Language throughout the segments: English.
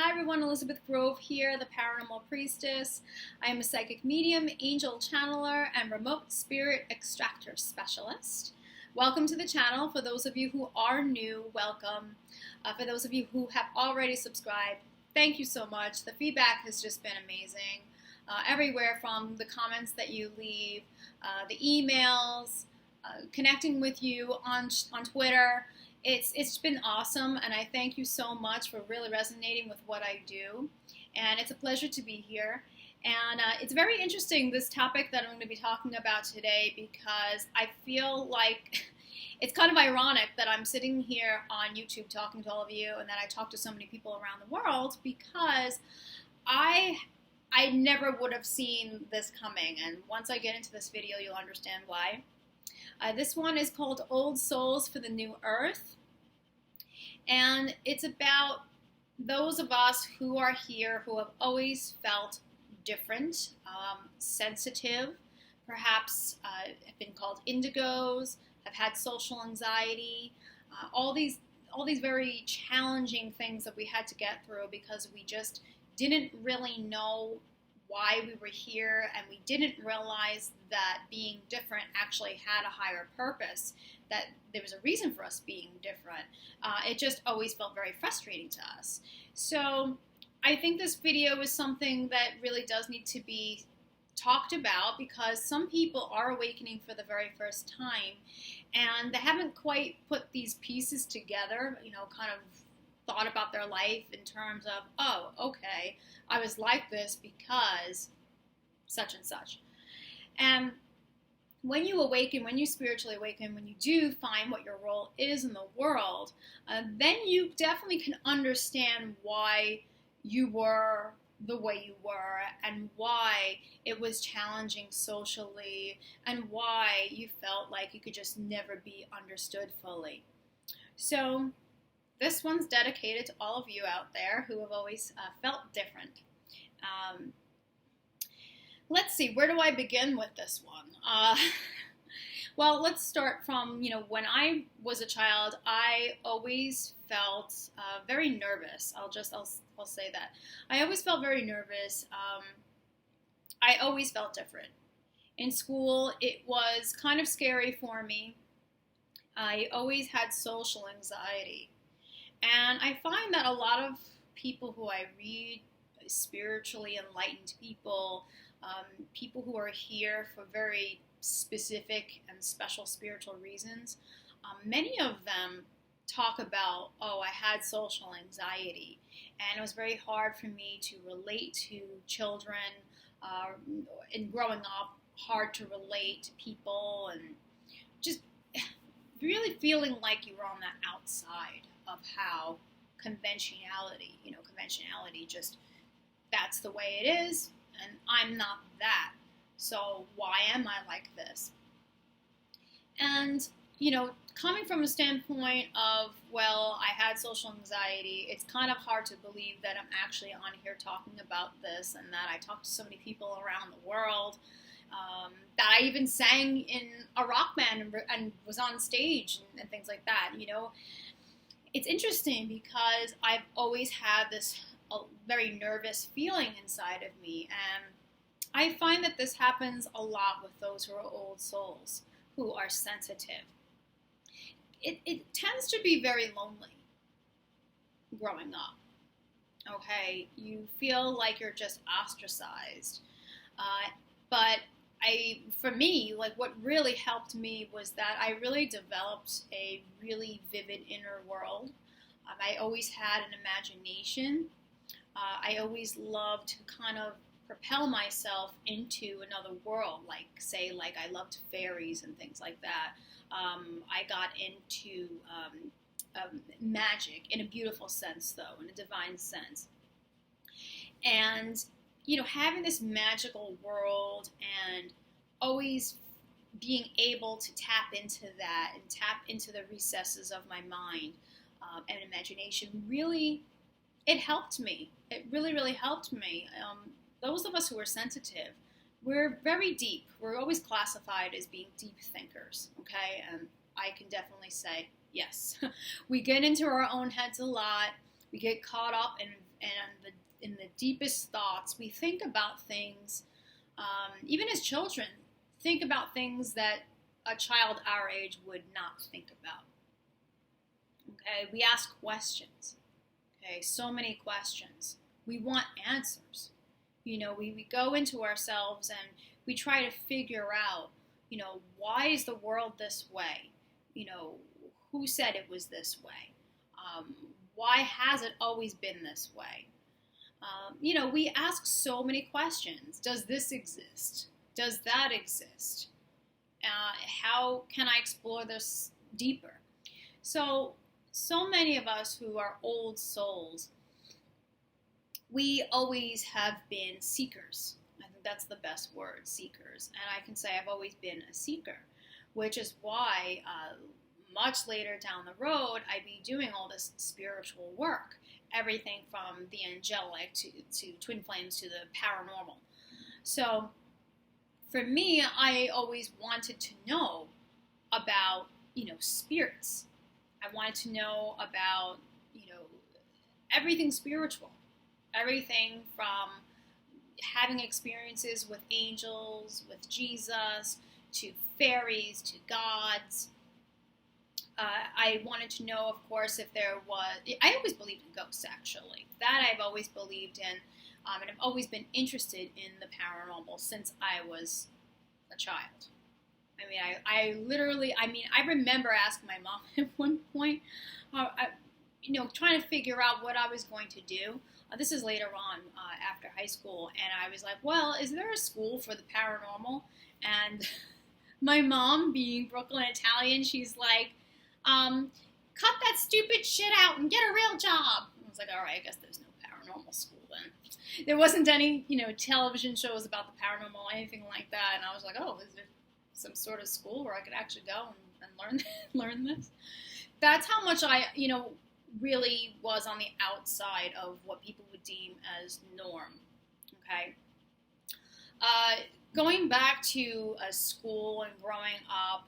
Hi everyone, Elizabeth Grove here, the Paranormal Priestess. I am a psychic medium, angel channeler, and remote spirit extractor specialist. Welcome to the channel. For those of you who are new, welcome. For those of you who have already subscribed, thank you so much. The feedback has just been amazing. Everywhere from the comments that you leave, the emails, connecting with you on Twitter. It's been awesome, and I thank you so much for really resonating with what I do. And it's a pleasure to be here. And it's very interesting, this topic that I'm going to be talking about today, because I feel like it's kind of ironic that I'm sitting here on YouTube talking to all of you, and that I talk to so many people around the world, because I never would have seen this coming. And once I get into this video, you'll understand why. This one is called Old Souls for the New Earth, and it's about those of us who are here who have always felt different, sensitive, perhaps have been called indigos, have had social anxiety, all these very challenging things that we had to get through because we just didn't really know why we were here, and we didn't realize that being different actually had a higher purpose, that there was a reason for us being different. It just always felt very frustrating to us. So I think this video is something that really does need to be talked about, because some people are awakening for the very first time, and they haven't quite put these pieces together, kind of thought about their life in terms of, oh, okay, I was like this because such and such. And when you awaken, when you spiritually awaken, when you do find what your role is in the world, then you definitely can understand why you were the way you were, and why it was challenging socially, and why you felt like you could just never be understood fully. So this one's dedicated to all of you out there who have always felt different. Let's see, where do I begin with this one? Well, let's start from, when I was a child, I always felt very nervous. I'll say that. I always felt very nervous. I always felt different. In school, it was kind of scary for me. I always had social anxiety. And I find that a lot of people who I read, spiritually enlightened people, people who are here for very specific and special spiritual reasons, many of them talk about, oh, I had social anxiety, and it was very hard for me to relate to children, in growing up, hard to relate to people, and just really feeling like you were on the outside of how conventionality, just, that's the way it is, and I'm not that. So why am I like this? And, coming from a standpoint of, well, I had social anxiety, it's kind of hard to believe that I'm actually on here talking about this, and that I talked to so many people around the world, that I even sang in a rock band and was on stage and things like that, It's interesting because I've always had this very nervous feeling inside of me, and I find that this happens a lot with those who are old souls, who are sensitive. It tends to be very lonely growing up, okay? You feel like you're just ostracized, but for me, like, what really helped me was that I really developed a really vivid inner world. I always had an imagination. I always loved to kind of propel myself into another world, like I loved fairies and things like that. I got into magic in a beautiful sense, though, in a divine sense. And having this magical world and always being able to tap into that and tap into the recesses of my mind and imagination, really, it helped me. It really, really helped me. Those of us who are sensitive, we're very deep. We're always classified as being deep thinkers, okay? And I can definitely say, yes. We get into our own heads a lot. We get caught up in the deepest thoughts. We think about things, even as children, think about things that a child our age would not think about. Okay, we ask questions. Okay, so many questions. We want answers. We go into ourselves and we try to figure out, why is the world this way? Who said it was this way? Why has it always been this way? We ask so many questions. Does this exist? Does that exist? How can I explore this deeper? So many of us who are old souls, we always have been seekers. I think that's the best word, seekers. And I can say I've always been a seeker, which is why much later down the road, I'd be doing all this spiritual work, everything from the angelic to twin flames to the paranormal. So for me, I always wanted to know about, spirits. I wanted to know about, everything spiritual, everything from having experiences with angels, with Jesus, to fairies, to gods. I wanted to know, of course, if there was... I always believed in ghosts, actually. That I've always believed in, and I've always been interested in the paranormal since I was a child. I remember asking my mom at one point, trying to figure out what I was going to do. This is later on, after high school, and I was like, well, is there a school for the paranormal? And my mom, being Brooklyn Italian, she's like, cut that stupid shit out and get a real job. I was like, all right, I guess there's no paranormal school then. There wasn't any, television shows about the paranormal or anything like that, and I was like, oh, is there some sort of school where I could actually go and learn this? That's how much I, really was on the outside of what people would deem as norm, okay? Going back to school and growing up,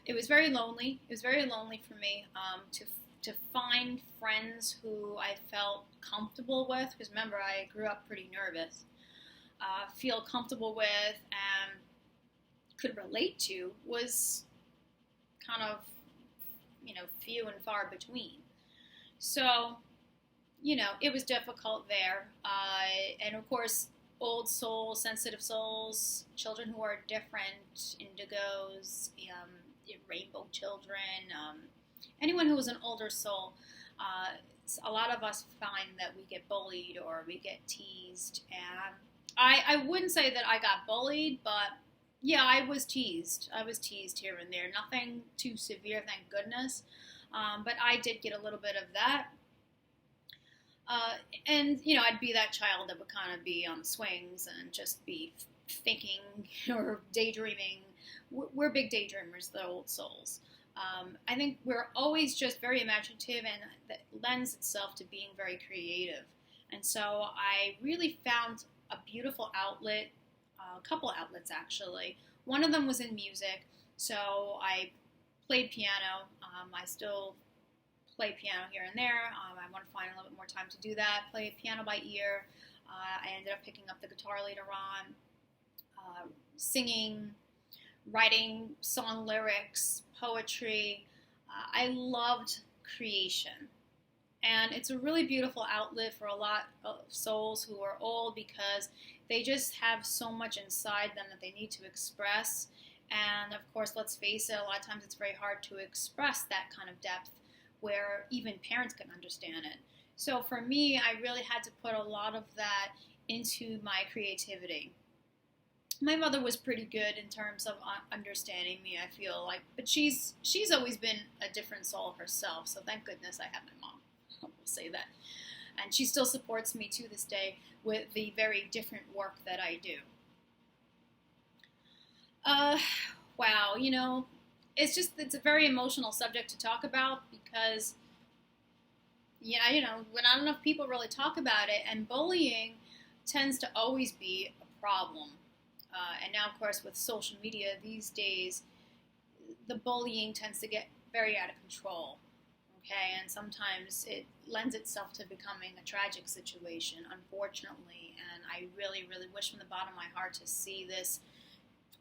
it was very lonely. It was very lonely for me to find friends who I felt comfortable with, because remember, I grew up pretty nervous, feel comfortable with and could relate to was kind of, few and far between. So, it was difficult there. And of course, old souls, sensitive souls, children who are different, indigos, rainbow children, anyone who is an older soul, a lot of us find that we get bullied or we get teased. And I wouldn't say that I got bullied, but yeah, I was teased. I was teased here and there. Nothing too severe, thank goodness. But I did get a little bit of that. And, I'd be that child that would kind of be on the swings and just be thinking or daydreaming. We're big daydreamers, the old souls. I think we're always just very imaginative, and that lends itself to being very creative. And so I really found a beautiful outlet, a couple outlets actually. One of them was in music, so I played piano. I still play piano here and there. I want to find a little bit more time to do that. Play piano by ear. I ended up picking up the guitar later on. Singing, writing song lyrics, poetry. I loved creation. And it's a really beautiful outlet for a lot of souls who are old, because they just have so much inside them that they need to express. And of course, let's face it, a lot of times it's very hard to express that kind of depth where even parents can understand it. So for me, I really had to put a lot of that into my creativity. My mother was pretty good in terms of understanding me, I feel like, but she's always been a different soul herself, so thank goodness I have my mom. I will say that. And she still supports me to this day with the very different work that I do. Wow, it's a very emotional subject to talk about, because, when not enough people really talk about it, and bullying tends to always be a problem. And now, of course, with social media these days, the bullying tends to get very out of control. Okay, and sometimes it lends itself to becoming a tragic situation, unfortunately, and I really, really wish from the bottom of my heart to see this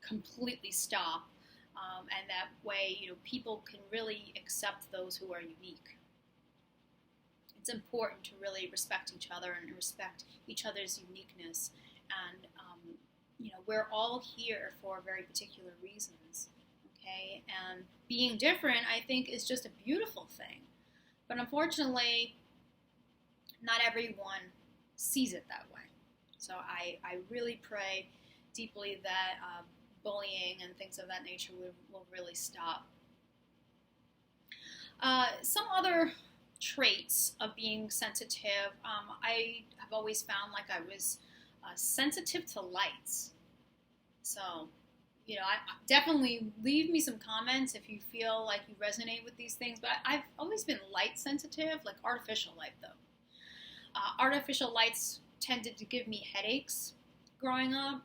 completely stop, and that way, people can really accept those who are unique. It's important to really respect each other and respect each other's uniqueness, and we're all here for very particular reasons. Okay, and being different, I think, is just a beautiful thing. But unfortunately, not everyone sees it that way. So I really pray deeply that bullying and things of that nature will really stop. Some other traits of being sensitive, I have always found like I was sensitive to lights. So, I definitely leave me some comments if you feel like you resonate with these things. But I've always been light sensitive, like artificial light though. Artificial lights tended to give me headaches growing up.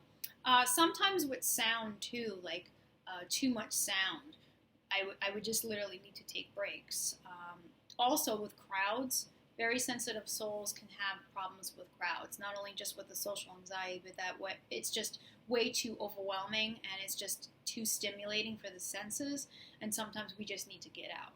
Sometimes with sound too, like too much sound. I would just literally need to take breaks. Also with crowds, very sensitive souls can have problems with crowds, not only just with the social anxiety, but it's just way too overwhelming and it's just too stimulating for the senses, and sometimes we just need to get out.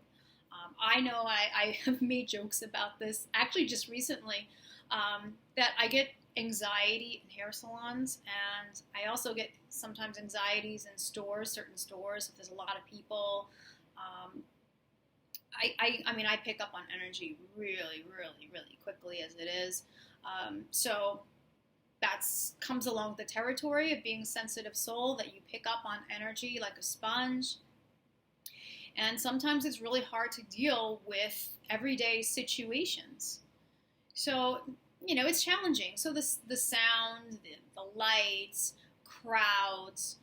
I know I have made jokes about this, actually just recently, that I get anxiety in hair salons, and I also get sometimes anxieties in stores, certain stores, if there's a lot of people. I pick up on energy really, really, really quickly as it is. So that comes along with the territory of being a sensitive soul, that you pick up on energy like a sponge. And sometimes it's really hard to deal with everyday situations. So, it's challenging. So the sound, the lights, crowds,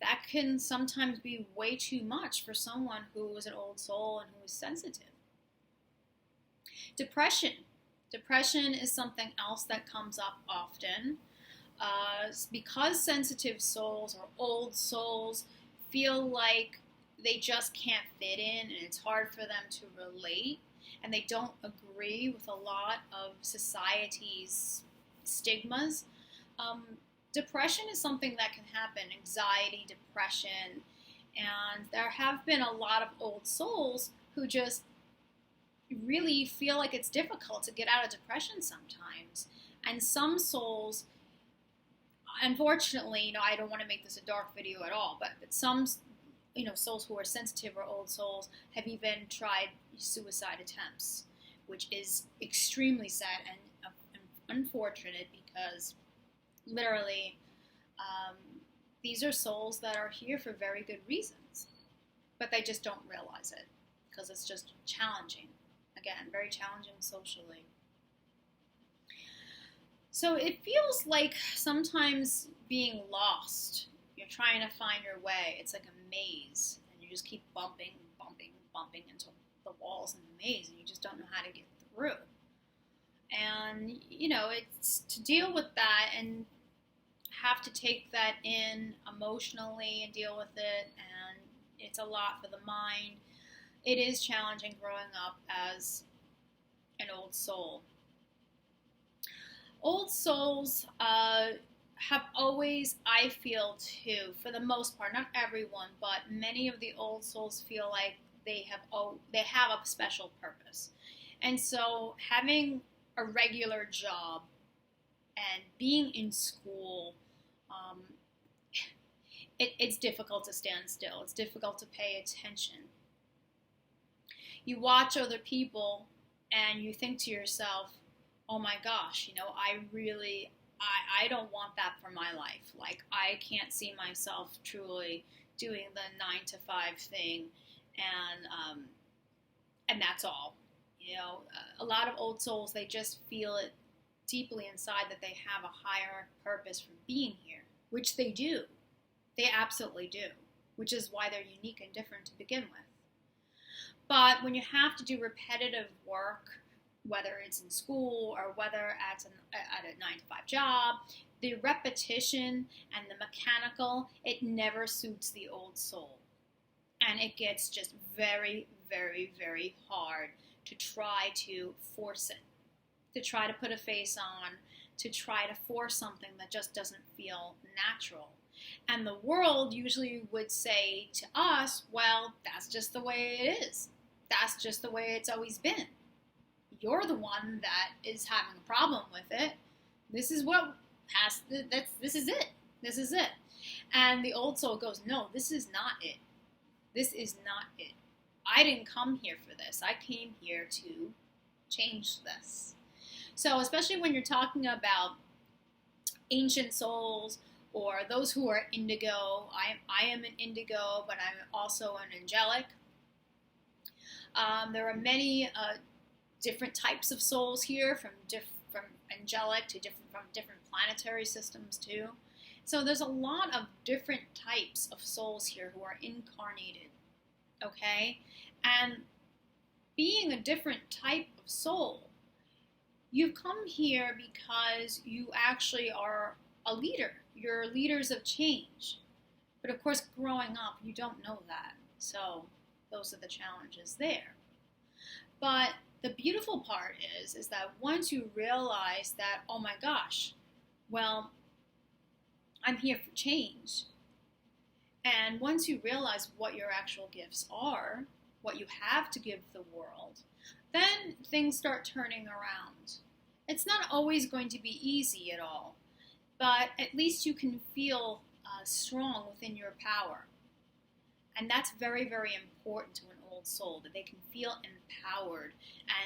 that can sometimes be way too much for someone who is an old soul and who is sensitive. Depression. Depression is something else that comes up often. Because sensitive souls or old souls feel like they just can't fit in and it's hard for them to relate, and they don't agree with a lot of society's stigmas. Depression is something that can happen, anxiety, depression, and there have been a lot of old souls who just really feel like it's difficult to get out of depression sometimes. And some souls, unfortunately, I don't want to make this a dark video at all, but some, souls who are sensitive or old souls have even tried suicide attempts, which is extremely sad and unfortunate, because literally, these are souls that are here for very good reasons, but they just don't realize it because it's just challenging. Again, very challenging socially. So it feels like sometimes being lost. You're trying to find your way. It's like a maze, and you just keep bumping into the walls in the maze, and you just don't know how to get through. And, it's to deal with that and have to take that in emotionally and deal with it, and it's a lot for the mind. It is challenging growing up as an old soul. Old souls have always, I feel too, for the most part, not everyone, but many of the old souls feel like they have a special purpose. And so having a regular job and being in school, it's difficult to stand still. It's difficult to pay attention. You watch other people and you think to yourself, oh my gosh, I don't want that for my life. Like, I can't see myself truly doing the 9-to-5 thing, and that's all. A lot of old souls, they just feel it deeply inside that they have a higher purpose for being here, which they do. They absolutely do, which is why they're unique and different to begin with. But when you have to do repetitive work, whether it's in school or whether at a 9-to-5 job, the repetition and the mechanical, it never suits the old soul. And it gets just very, very, very hard to try to force it, to try to put a face on, to try to force something that just doesn't feel natural. And the world usually would say to us, well, that's just the way it is. That's just the way it's always been. You're the one that is having a problem with it. This is what this is it. This is it. And the old soul goes, no, this is not it. This is not it. I didn't come here for this. I came here to change this. So especially when you're talking about ancient souls or those who are indigo, I am an indigo, but I'm also an angelic. There are many different types of souls here, from angelic to different planetary systems too. So there's a lot of different types of souls here who are incarnated, okay? And being a different type of soul, you've come here because you actually are a leader. You're leaders of change. But of course, growing up, you don't know that. So those are the challenges there. But the beautiful part is that once you realize that, oh my gosh, well, I'm here for change. And once you realize what your actual gifts are, what you have to give the world, then things start turning around. It's not always going to be easy at all, but at least you can feel strong within your power. And that's very, very important to an old soul, that they can feel empowered.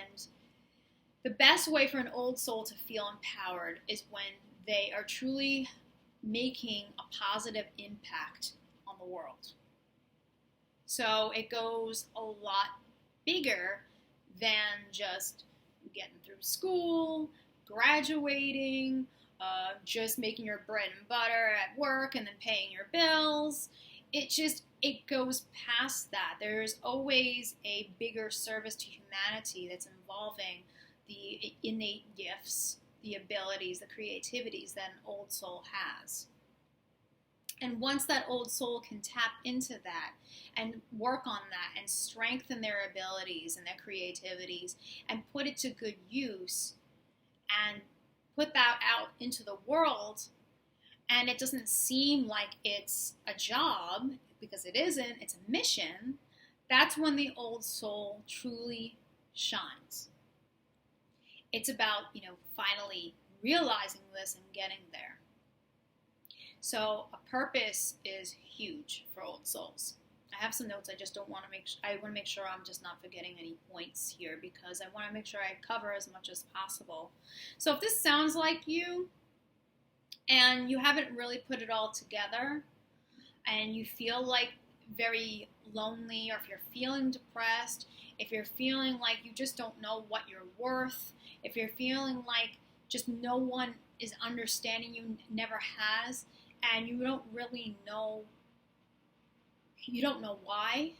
And the best way for an old soul to feel empowered is when they are truly making a positive impact on the world. So it goes a lot bigger than just getting through school, graduating, just making your bread and butter at work and then paying your bills. It goes past that. There's always a bigger service to humanity that's involving the innate gifts, the abilities, the creativities that an old soul has. And once that old soul can tap into that and work on that and strengthen their abilities and their creativities and put it to good use and put that out into the world, and it doesn't seem like it's a job, because it isn't, it's a mission, that's when the old soul truly shines. It's about, finally realizing this and getting there. So a purpose is huge for old souls. I have some notes. I just don't want to I want to make sure I'm just not forgetting any points here, because I want to make sure I cover as much as possible. So if this sounds like you and you haven't really put it all together and you feel like very lonely, or if you're feeling depressed, if you're feeling like you just don't know what you're worth, if you're feeling like just no one is understanding you, never has, and you don't really know, you don't know why,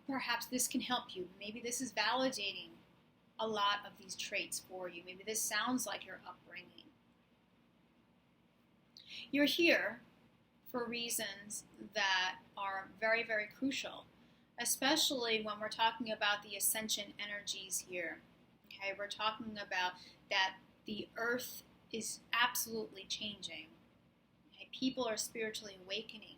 perhaps this can help you. Maybe this is validating a lot of these traits for you. Maybe this sounds like your upbringing. You're here for reasons that are very, very crucial, especially when we're talking about the ascension energies here. Okay, we're talking about that the earth is absolutely changing. Okay? People are spiritually awakening.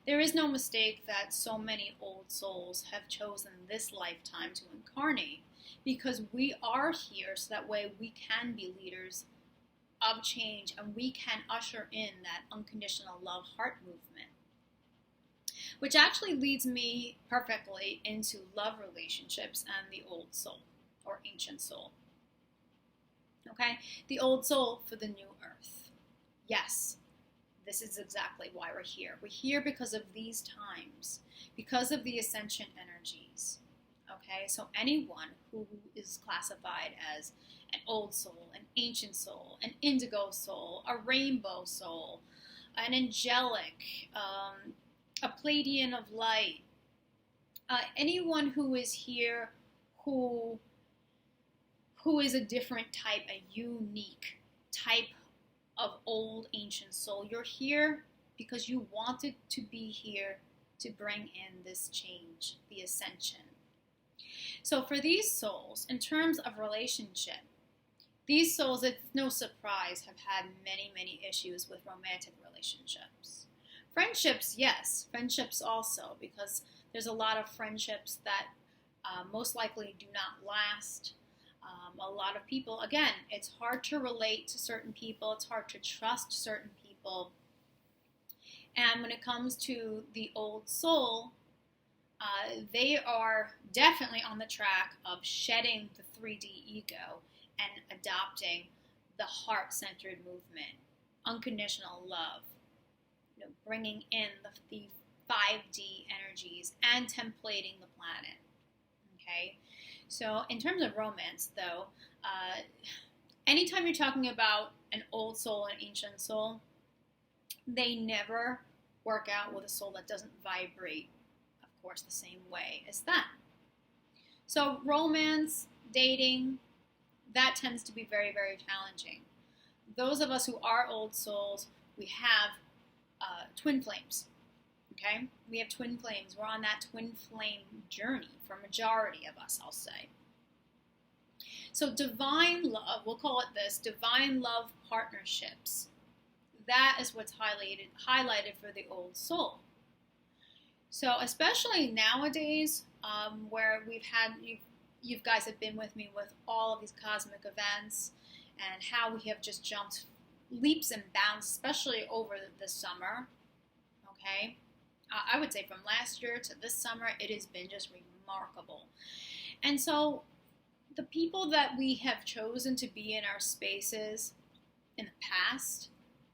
There is no mistake that so many old souls have chosen this lifetime to incarnate, because we are here so that way we can be leaders of change and we can usher in that unconditional love heart movement. Which actually leads me perfectly into love relationships and the old soul or ancient soul. Okay? The old soul for the new earth. Yes, this is exactly why we're here. We're here because of these times, because of the ascension energies. Okay? So anyone who is classified as an old soul, an ancient soul, an indigo soul, a rainbow soul, an angelic, a Pleiadian of light, anyone who is here who is a different type, a unique type of old ancient soul. You're here because you wanted to be here to bring in this change, the ascension. So for these souls, in terms of relationship, these souls, it's no surprise, have had many, many issues with romantic relationships. Friendships, yes. Friendships also, because there's a lot of friendships that most likely do not last. A lot of people, again, it's hard to relate to certain people. It's hard to trust certain people. And when it comes to the old soul, they are definitely on the track of shedding the 3D ego and adopting the heart-centered movement, unconditional love, bringing in the 5D energies and templating the planet. Okay, so in terms of romance, though, anytime you're talking about an old soul and ancient soul, they never work out with a soul that doesn't vibrate, of course, the same way as them. So romance, dating, that tends to be very, very challenging. Those of us who are old souls, we have twin flames. Okay? We have twin flames. We're on that twin flame journey for majority of us, I'll say. So divine love, we'll call it this, divine love partnerships. That is what's highlighted for the old soul. So especially nowadays, where we've had, you guys have been with me with all of these cosmic events and how we have just jumped leaps and bounds, especially over the summer, okay? I would say from last year to this summer, it has been just remarkable. And so the people that we have chosen to be in our spaces in the past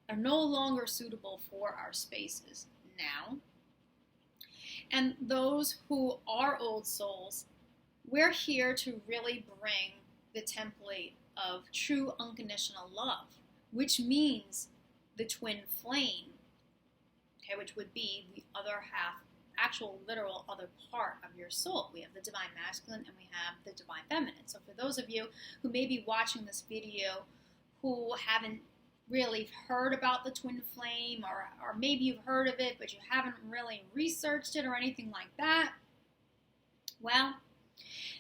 are no longer suitable for our spaces now. And those who are old souls, we're here to really bring the template of true unconditional love, which means the twin flame, okay, which would be the other half, actual literal other part of your soul. We have the divine masculine and we have the divine feminine. So for those of you who may be watching this video who haven't really heard about the twin flame, or maybe you've heard of it but you haven't really researched it or anything like that, well,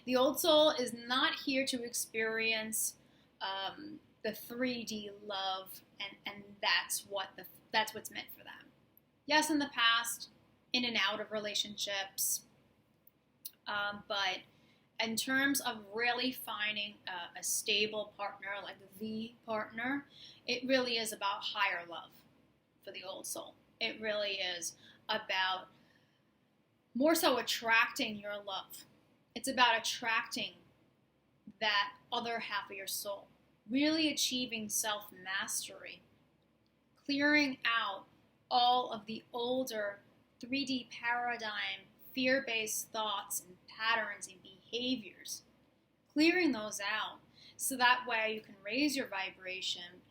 the old soul is not here to experience the 3D love, and that's what's meant for them. Yes, in the past, in and out of relationships, but in terms of really finding a stable partner, like the partner, it really is about higher love for the old soul. It really is about more so attracting your love. It's about attracting that other half of your soul, really achieving self-mastery, clearing out all of the older 3D paradigm, fear-based thoughts and patterns and behaviors, clearing those out so that way you can raise your vibration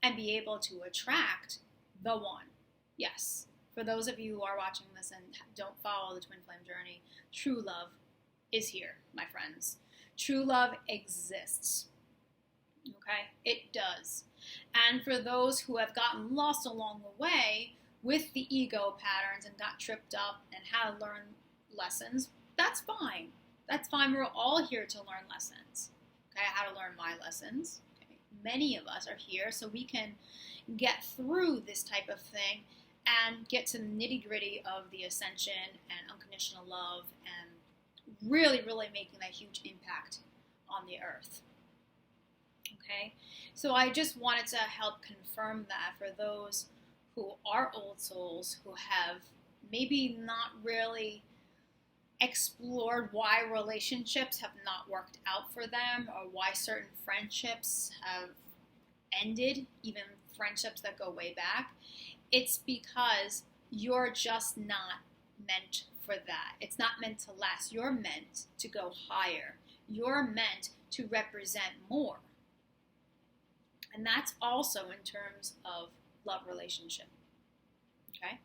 and be able to attract the one. Yes, for those of you who are watching this and don't follow the twin flame journey, true love is here, my friends. True love exists. Okay? It does. And for those who have gotten lost along the way with the ego patterns and got tripped up and how to learn lessons, that's fine. That's fine. We're all here to learn lessons. Okay? How to learn my lessons. Okay? Many of us are here so we can get through this type of thing and get to the nitty-gritty of the ascension and unconditional love and really, really making that huge impact on the earth. Okay, so I just wanted to help confirm that for those who are old souls who have maybe not really explored why relationships have not worked out for them or why certain friendships have ended, even friendships that go way back. It's because you're just not meant for that. It's not meant to last. You're meant to go higher. You're meant to represent more. And that's also in terms of love relationship. Okay?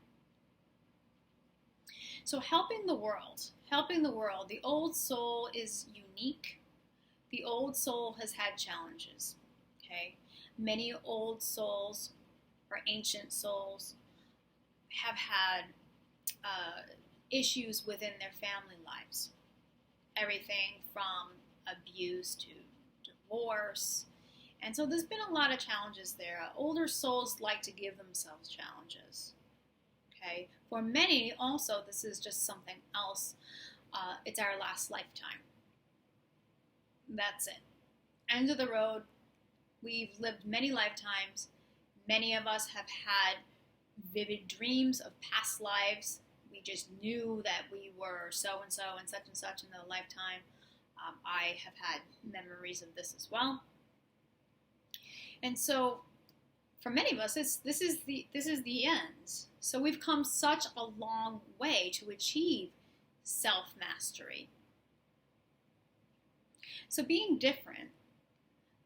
So helping the world. The old soul is unique. The old soul has had challenges. Okay? Many old souls or ancient souls have had issues within their family lives. Everything from abuse to divorce. And so there's been a lot of challenges there. Older souls like to give themselves challenges. Okay? For many, also, this is just something else. It's our last lifetime. That's it. End of the road. We've lived many lifetimes. Many of us have had vivid dreams of past lives. We just knew that we were so-and-so and such in the lifetime. I have had memories of this as well. And so, for many of us, this is the end. So we've come such a long way to achieve self-mastery. So being different,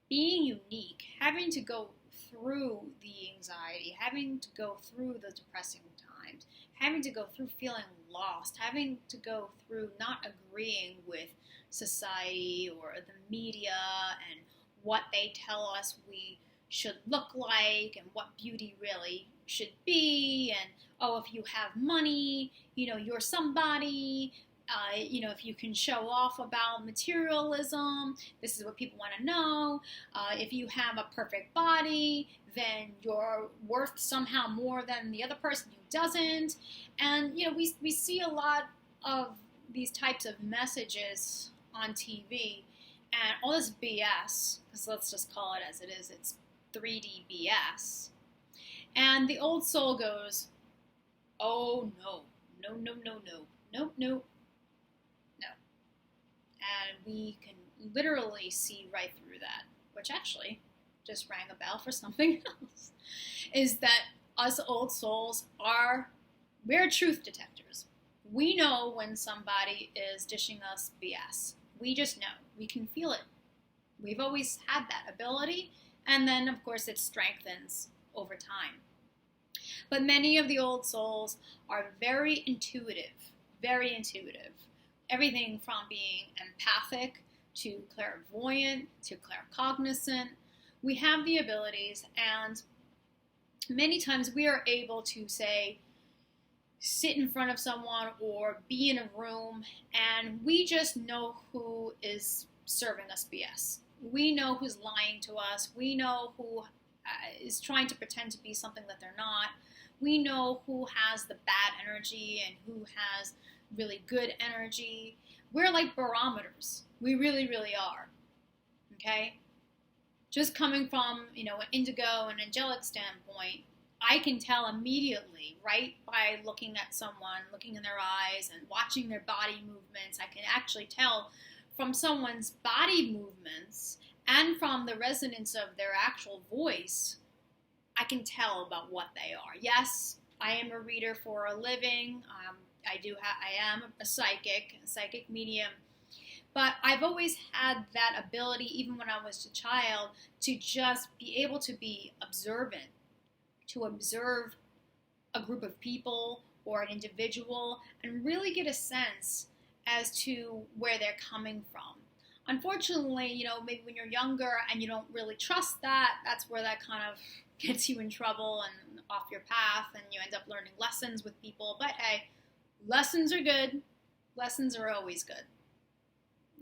being unique, having to go through the anxiety, having to go through the depressing times, having to go through feeling lost, having to go through not agreeing with society or the media and what they tell us we should look like and what beauty really should be, and oh, if you have money, you're somebody. If you can show off about materialism, this is what people want to know. If you have a perfect body, then you're worth somehow more than the other person who doesn't. And, we see a lot of these types of messages on TV and all this BS, because let's just call it as it is. It's 3D BS. And the old soul goes, oh, no. And we can literally see right through that, which actually just rang a bell for something else, is that us old souls we're truth detectors. We know when somebody is dishing us BS. We just know. We can feel it. We've always had that ability, and then, of course, it strengthens over time. But many of the old souls are very intuitive. Everything from being empathic to clairvoyant to claircognizant. We have the abilities, and many times we are able to, say, sit in front of someone or be in a room, and we just know who is serving us BS. We know who's lying to us. We know who is trying to pretend to be something that they're not. We know who has the bad energy and who has really good energy. We're like barometers. We really, really are. Okay? Just coming from, an indigo and angelic standpoint, I can tell immediately, right, by looking at someone, looking in their eyes and watching their body movements. I can actually tell from someone's body movements and from the resonance of their actual voice, I can tell about what they are. Yes, I am a reader for a living. I am a psychic medium. But I've always had that ability, even when I was a child, to just be able to be observant, to observe a group of people or an individual and really get a sense as to where they're coming from. Unfortunately, maybe when you're younger and you don't really trust that, that's where that kind of gets you in trouble and off your path, and you end up learning lessons with people. But hey, lessons are good. Lessons are always good.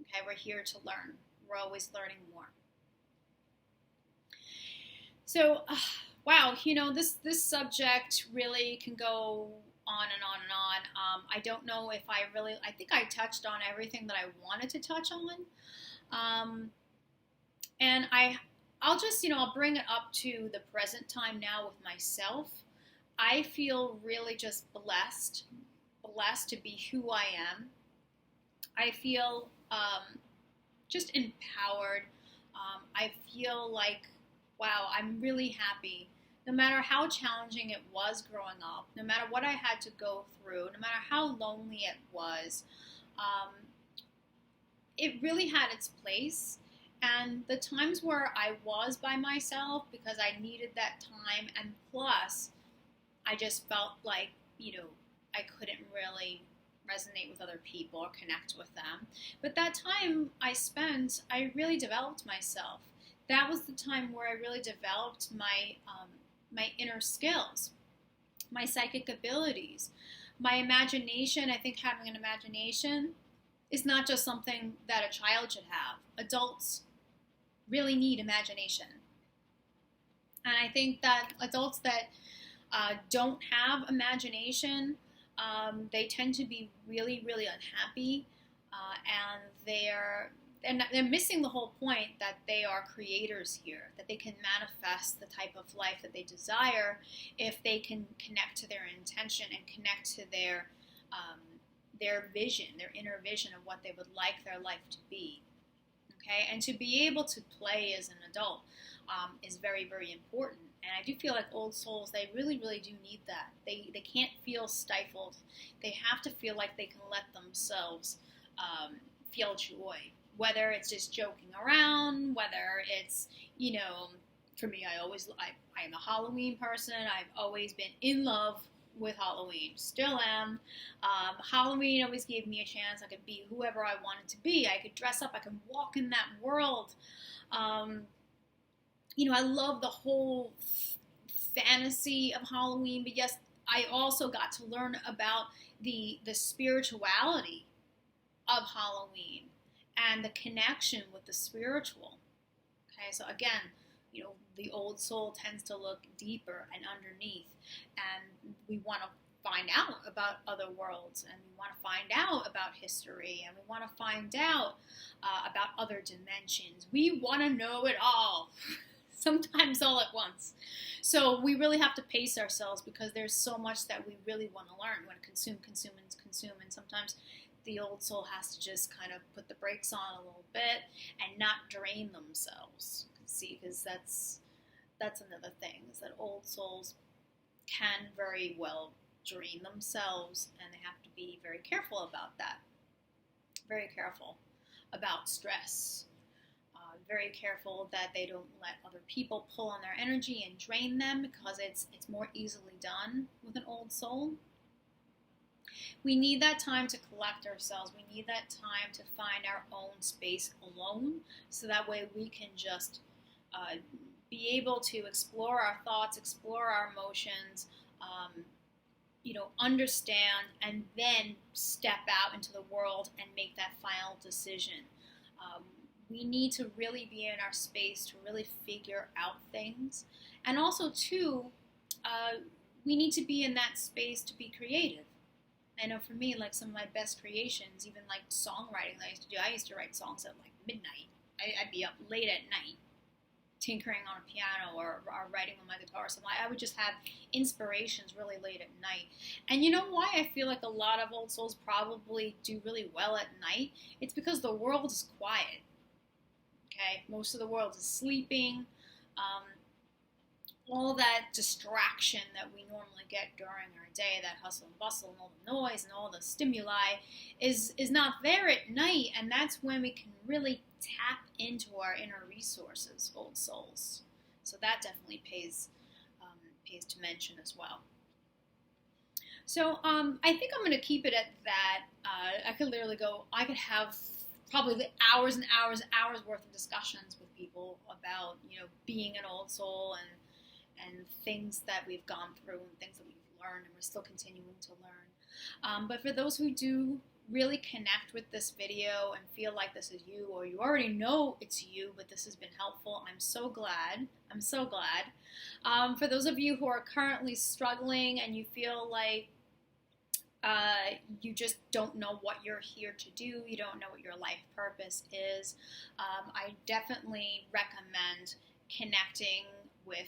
Okay, we're here to learn. We're always learning more. So, wow, this subject really can go on and on and on. I don't know if I think I touched on everything that I wanted to touch on. And I'll just, I'll bring it up to the present time now with myself. I feel really just blessed to be who I am. I feel just empowered. I feel like, wow, I'm really happy. No matter how challenging it was growing up, no matter what I had to go through, no matter how lonely it was, it really had its place. And the times where I was by myself because I needed that time, and plus, I just felt like, I couldn't really resonate with other people or connect with them. But that time I spent, I really developed myself. That was the time where I really developed my inner skills, my psychic abilities, my imagination, I think having an imagination is not just something that a child should have. Adults really need imagination. And I think that adults that don't have imagination, they tend to be really, really unhappy, and they're missing the whole point that they are creators here, that they can manifest the type of life that they desire if they can connect to their intention and connect to their vision, their inner vision of what they would like their life to be. Okay, and to be able to play as an adult is very, very important. And I do feel like old souls, they really, really do need that. They can't feel stifled. They have to feel like they can let themselves feel joy, whether it's just joking around, whether it's, for me, I am a Halloween person. I've always been in love with Halloween, still am. Halloween always gave me a chance. I could be whoever I wanted to be. I could dress up. I could walk in that world. I love the whole fantasy of Halloween, but yes, I also got to learn about the spirituality of Halloween and the connection with the spiritual. Okay, so again, the old soul tends to look deeper and underneath, and we want to find out about other worlds, and we want to find out about history, and we want to find out about other dimensions. We want to know it all, sometimes all at once. So we really have to pace ourselves, because there's so much that we really want to learn. We want to consume, and sometimes the old soul has to just kind of put the brakes on a little bit and not drain themselves. See, because that's another thing, is that old souls can very well drain themselves, and they have to be very careful about that. Very careful about stress. Very careful that they don't let other people pull on their energy and drain them, because it's more easily done with an old soul. We need that time to collect ourselves. We need that time to find our own space alone, so that way we can just be able to explore our thoughts, explore our emotions, understand, and then step out into the world and make that final decision. We need to really be in our space to really figure out things. And also, too, we need to be in that space to be creative. I know for me, like some of my best creations, even like songwriting that I used to write songs at like midnight. I'd be up late at night, tinkering on a piano or writing on my guitar or something. I would just have inspirations really late at night. And you know why I feel like a lot of old souls probably do really well at night? It's because the world is quiet. Okay, most of the world is sleeping. All that distraction that we normally get during our day, that hustle and bustle and all the noise and all the stimuli, is not there at night, and that's when we can really tap into our inner resources, old souls. So that definitely pays to mention as well. So I think I'm going to keep it at that. I could have probably hours and hours and hours worth of discussions with people about being an old soul and things that we've gone through and things that we've learned and we're still continuing to learn. But for those who do really connect with this video and feel like this is you, or you already know it's you, but this has been helpful, I'm so glad. I'm so glad. For those of you who are currently struggling and you feel like you just don't know what you're here to do, you don't know what your life purpose is, I definitely recommend connecting with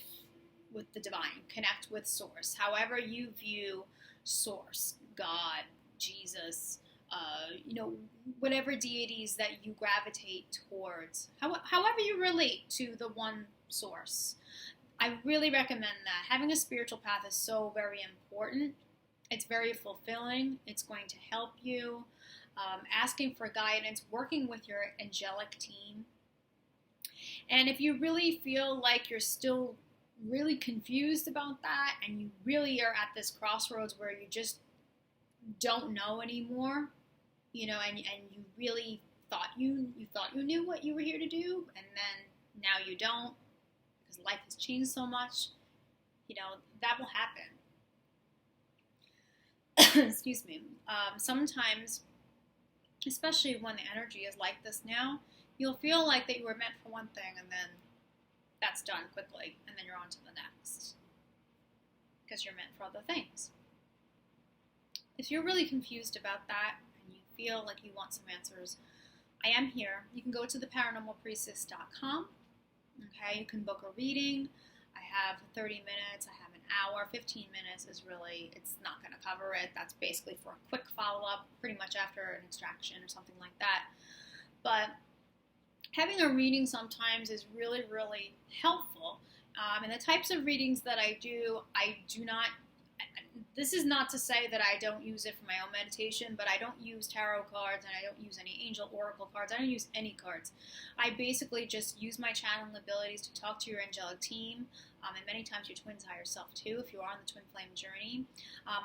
the divine. Connect with Source. However you view Source, God, Jesus, whatever deities that you gravitate towards, however you relate to the one Source, I really recommend that. Having a spiritual path is so very important. It's very fulfilling. It's going to help you. Asking for guidance, working with your angelic team. And if you really feel like you're still really confused about that, and you really are at this crossroads where you just don't know anymore, and you really thought you knew what you were here to do, and then now you don't, because life has changed so much, that will happen. excuse me, sometimes, especially when the energy is like this now, you'll feel like that you were meant for one thing and then that's done quickly and then you're on to the next because you're meant for other things. If you're really confused about that and you feel like you want some answers, I am here. You can go to theparanormalpriestess.com. Okay, you can book a reading. I have 30 minutes, I have an hour, 15 minutes is really, it's not going to cover it. That's basically for a quick follow-up, pretty much after an extraction or something like that. But having a reading sometimes is really, really helpful. And the types of readings that I do not, this is not to say that I don't use it for my own meditation, but I don't use tarot cards and I don't use any angel oracle cards. I don't use any cards. I basically just use my channeling abilities to talk to your angelic team, and many times your twin's higher self too, if you are on the twin flame journey.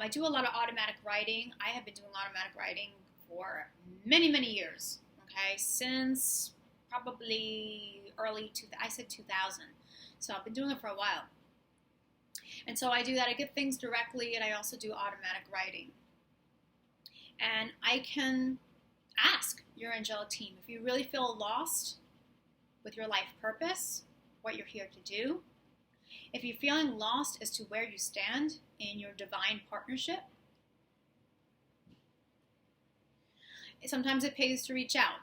I do a lot of automatic writing. I have been doing automatic writing for many, many years, okay, since probably early 2000. So I've been doing it for a while. And so I do that. I get things directly, and I also do automatic writing. And I can ask your angelic team if you really feel lost with your life purpose, what you're here to do. If you're feeling lost as to where you stand in your divine partnership, sometimes it pays to reach out.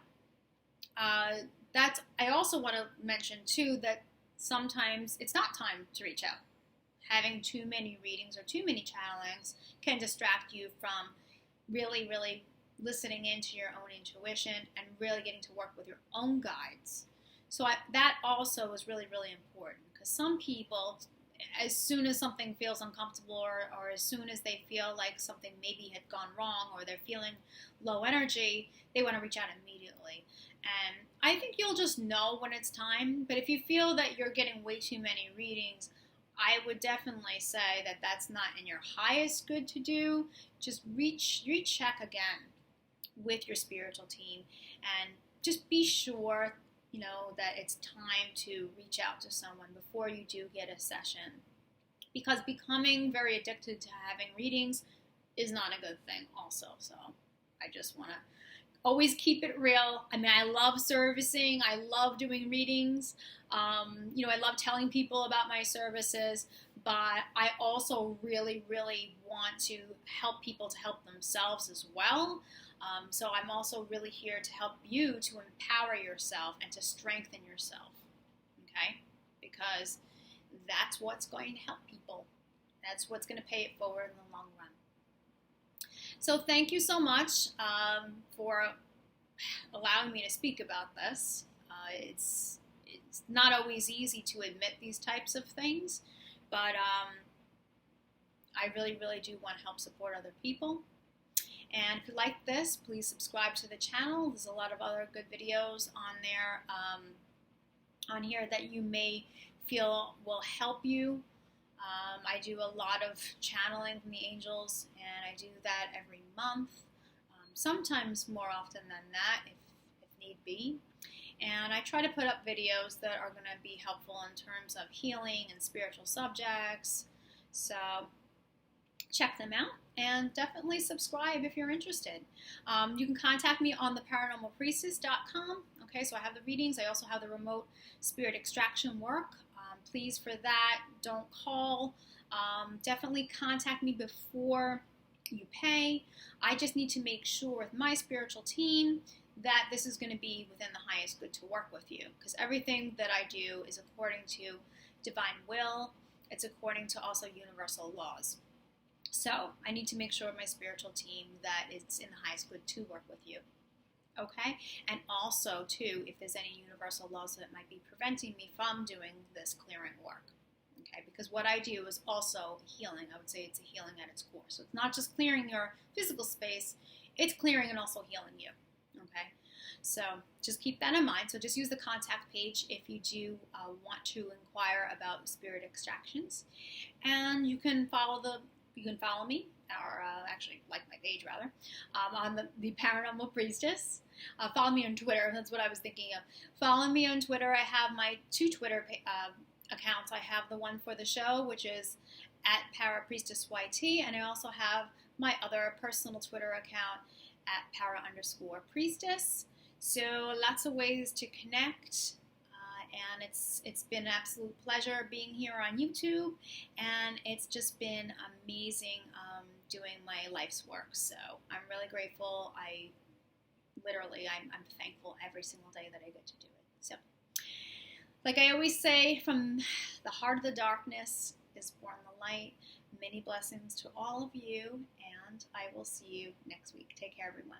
I also want to mention too that sometimes it's not time to reach out. Having too many readings or too many channelings can distract you from really, really listening into your own intuition and really getting to work with your own guides. So that also is really, really important, because some people, as soon as something feels uncomfortable or as soon as they feel like something maybe had gone wrong or they're feeling low energy, they want to reach out immediately. And I think you'll just know when it's time. But if you feel that you're getting way too many readings, I would definitely say that that's not in your highest good to do. Just recheck again with your spiritual team and just be sure, that it's time to reach out to someone before you do get a session. Because becoming very addicted to having readings is not a good thing also. So I just want to always keep it real. I mean, I love servicing. I love doing readings. I love telling people about my services, but I also really, really want to help people to help themselves as well. So I'm also really here to help you to empower yourself and to strengthen yourself, okay? Because that's what's going to help people. That's what's going to pay it forward in the long run. So thank you so much for allowing me to speak about this. It's not always easy to admit these types of things, but I really, really do want to help support other people. And if you like this, please subscribe to the channel. There's a lot of other good videos on there, on here that you may feel will help you. I do a lot of channeling from the angels, and I do that every month, sometimes more often than that if need be. And I try to put up videos that are going to be helpful in terms of healing and spiritual subjects. So check them out and definitely subscribe if you're interested. You can contact me on theparanormalpriestess.com. Okay, so I have the readings. I also have the remote spirit extraction work. Please, for that, don't call. Definitely contact me before you pay. I just need to make sure with my spiritual team that this is going to be within the highest good to work with you, because everything that I do is according to divine will. It's according to also universal laws. So I need to make sure with my spiritual team that it's in the highest good to work with you. Okay? And also, too, if there's any universal laws that might be preventing me from doing this clearing work. Okay? Because what I do is also healing. I would say it's a healing at its core. So it's not just clearing your physical space, it's clearing and also healing you. Okay? So just keep that in mind. So just use the contact page if you do want to inquire about spirit extractions. And you can follow me, or actually like my page rather, on the Paranormal Priestess. Follow me on Twitter. That's what I was thinking of. Follow me on Twitter. I have my two Twitter accounts. I have the one for the show, which is @ParaPriestessYT, and I also have my other personal Twitter account at para_priestess. So lots of ways to connect. And it's been an absolute pleasure being here on YouTube, and it's just been amazing doing my life's work. So I'm really grateful. I'm thankful every single day that I get to do it. So, like I always say, from the heart of the darkness is born the light. Many blessings to all of you, and I will see you next week. Take care, everyone.